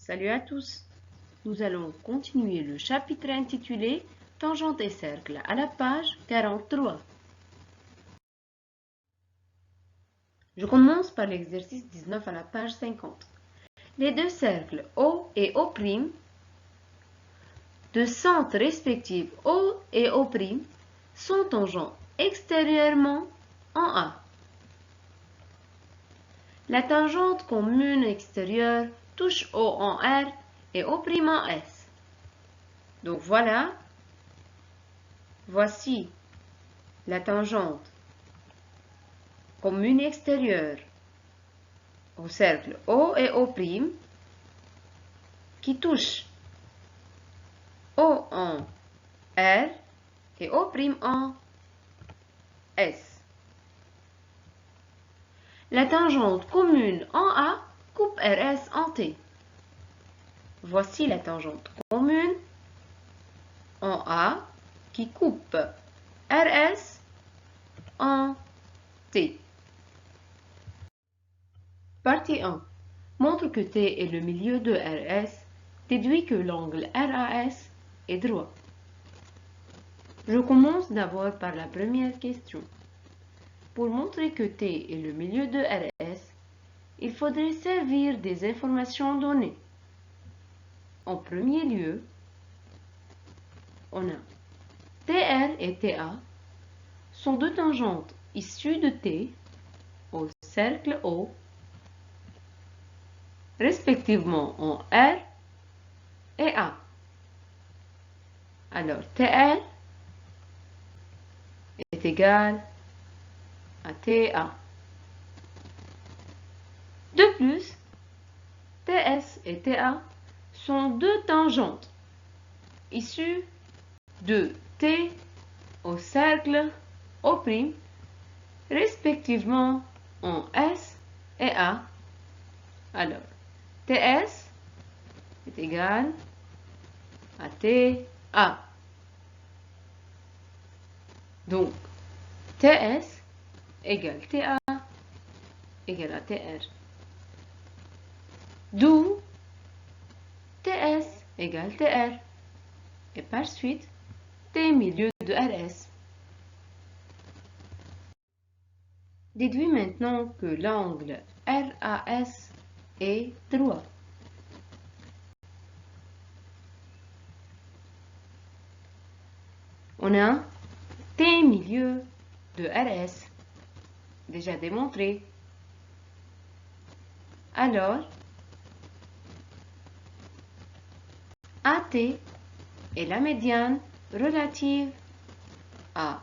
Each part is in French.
Salut à tous! Nous allons continuer le chapitre intitulé Tangente et cercle à la page 43. Je commence par l'exercice 19 à la page 50. Les deux cercles O et O', de centres respectifs O et O', sont tangents extérieurement en A. La tangente commune extérieure touche O en R et O' en S. Donc voilà, voici la tangente commune extérieure au cercle O et O' qui touche O en R et O' en S. La tangente commune en A coupe RS en T. Voici la tangente commune en A qui coupe RS en T. Partie 1. Montre que T est le milieu de RS. Déduis que l'angle RAS est droit. Je commence d'abord par la première question. Pour montrer que T est le milieu de RS, il faudrait servir des informations données. En premier lieu, on a TR et TA sont deux tangentes issues de T au cercle O, respectivement en R et A. Alors TR est égal à TA. De plus, TS et TA sont deux tangentes issues de T au cercle O', respectivement en S et A. Alors, TS est égal à TA. Donc, TS égale TA égale à TR. D'où TS égale TR. Et par suite, T milieu de RS. Déduis maintenant que l'angle RAS est droit. On a T milieu de RS, déjà démontré. Alors, AT est la médiane relative à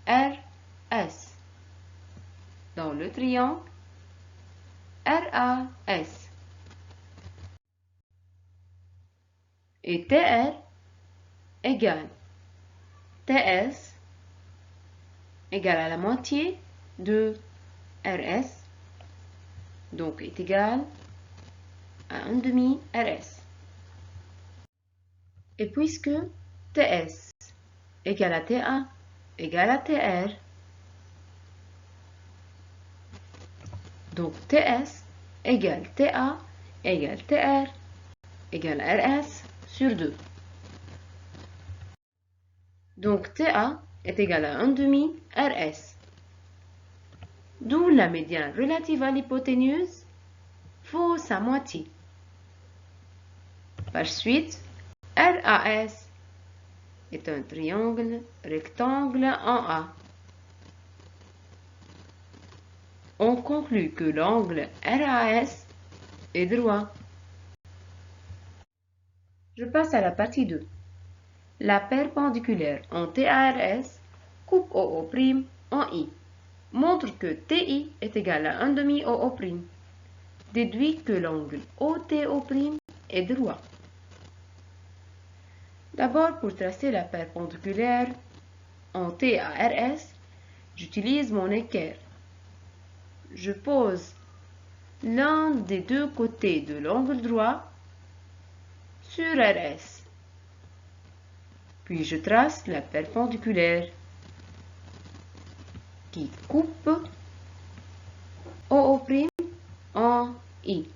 RS dans le triangle RAS. Et TR égale TS égale à la moitié de RS, donc est égal à 1 demi RS. Et puisque TS égale à TA égale à TR, donc TS égale TA égale TR égale RS sur 2. Donc TA est égal à 1 demi RS. D'où la médiane relative à l'hypoténuse vaut sa moitié. Par suite, RAS est un triangle rectangle en A. On conclut que l'angle RAS est droit. Je passe à la partie 2. La perpendiculaire en TARS coupe OO' en I. Montre que TI est égal à 1 demi OO'. Déduit que l'angle OTO' est droit. D'abord, pour tracer la perpendiculaire en TARS, j'utilise mon équerre. Je pose l'un des deux côtés de l'angle droit sur RS. Puis je trace la perpendiculaire qui coupe OO' en I.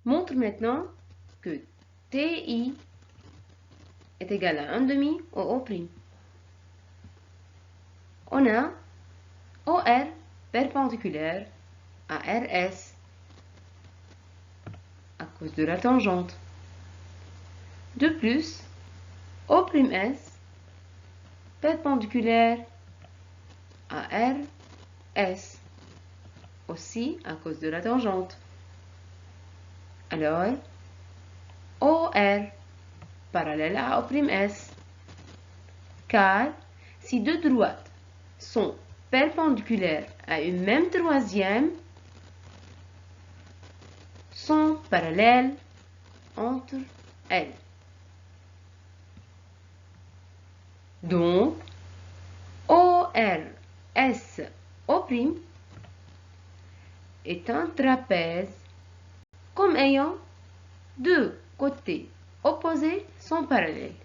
Montre maintenant que TI est égal à 1 demi au O'. On a OR perpendiculaire à RS à cause de la tangente. De plus, O'S perpendiculaire à RS aussi à cause de la tangente. Alors, OR parallèle à O'S, car si deux droites sont perpendiculaires à une même troisième, sont parallèles entre elles. Donc, ORSO' est un trapèze comme ayant deux côtés opposés sont parallèles.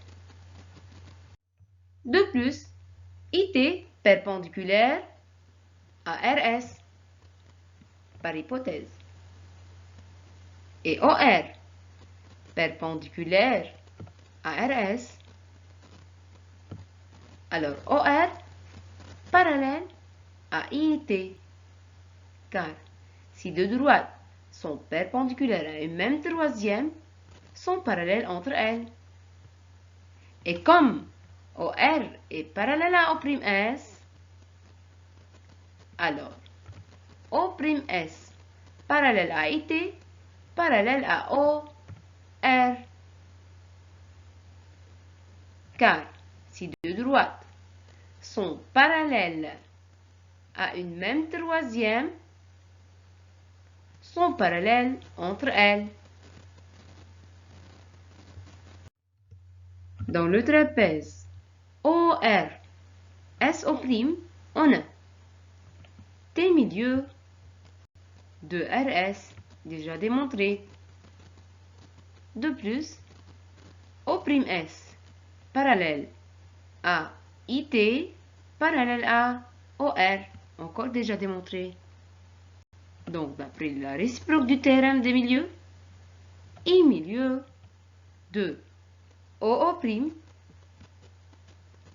De plus, IT perpendiculaire à RS par hypothèse et OR perpendiculaire à RS, alors OR parallèle à IT, car si deux droites sont perpendiculaires à une même troisième, sont parallèles entre elles. Et comme OR est parallèle à O'S, alors O'S parallèle à IT parallèle à OR. Car si deux droites sont parallèles à une même troisième, sont parallèles entre elles. Dans le trapèze ORSO', on a T milieu de RS déjà démontré. De plus, O'S parallèle à IT parallèle à OR encore déjà démontré. Donc, d'après la réciproque du théorème des milieux, I milieu de OO'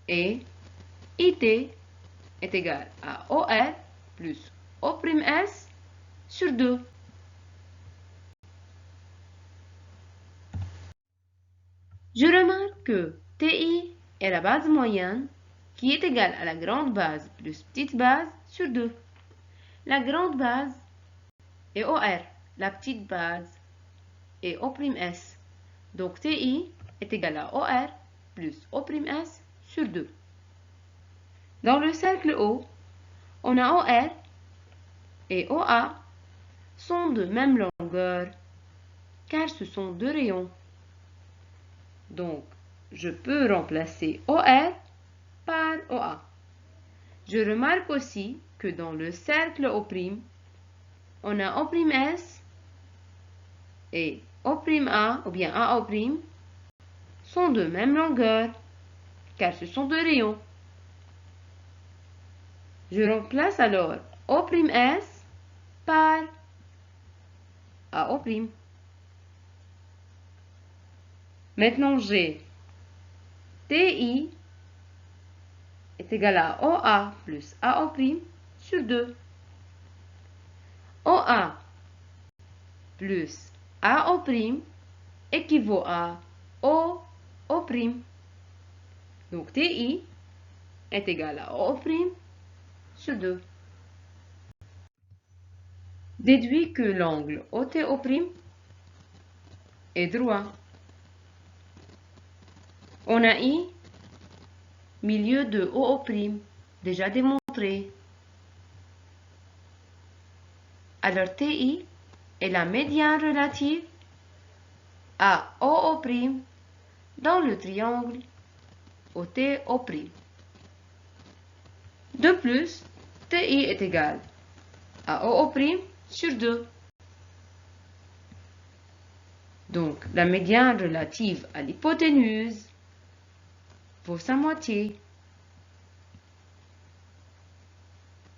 et IT est égal à OR plus O'S sur 2. Je remarque que TI est la base moyenne qui est égale à la grande base plus petite base sur 2. La grande base est OR, la petite base est O'S. Donc TI est égal à OR plus O'S sur 2. Dans le cercle O, on a OR et OA sont de même longueur, car ce sont deux rayons. Donc, je peux remplacer OR par OA. Je remarque aussi que dans le cercle O', on a O'S et O'A ou bien AO' sont de même longueur, car ce sont deux rayons. Je remplace alors O'S par AO'. Maintenant, j'ai TI est égal à OA plus AO' sur 2. OA plus AO' équivaut à OO'. Donc TI est égal à OO' sur 2. Déduis que l'angle OTO' est droit. On a I milieu de OO', déjà démontré. Alors TI est la médiane relative à OO' dans le triangle OTO'. De plus, TI est égal à OO' sur 2. Donc, la médiane relative à l'hypoténuse vaut sa moitié.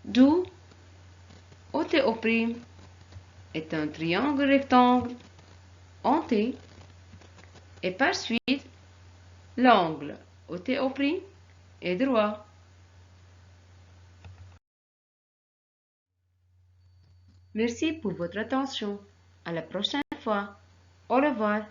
D'où OTO' est un triangle rectangle en T et par suite l'angle OTO' est droit. Merci pour votre attention. À la prochaine fois. Au revoir.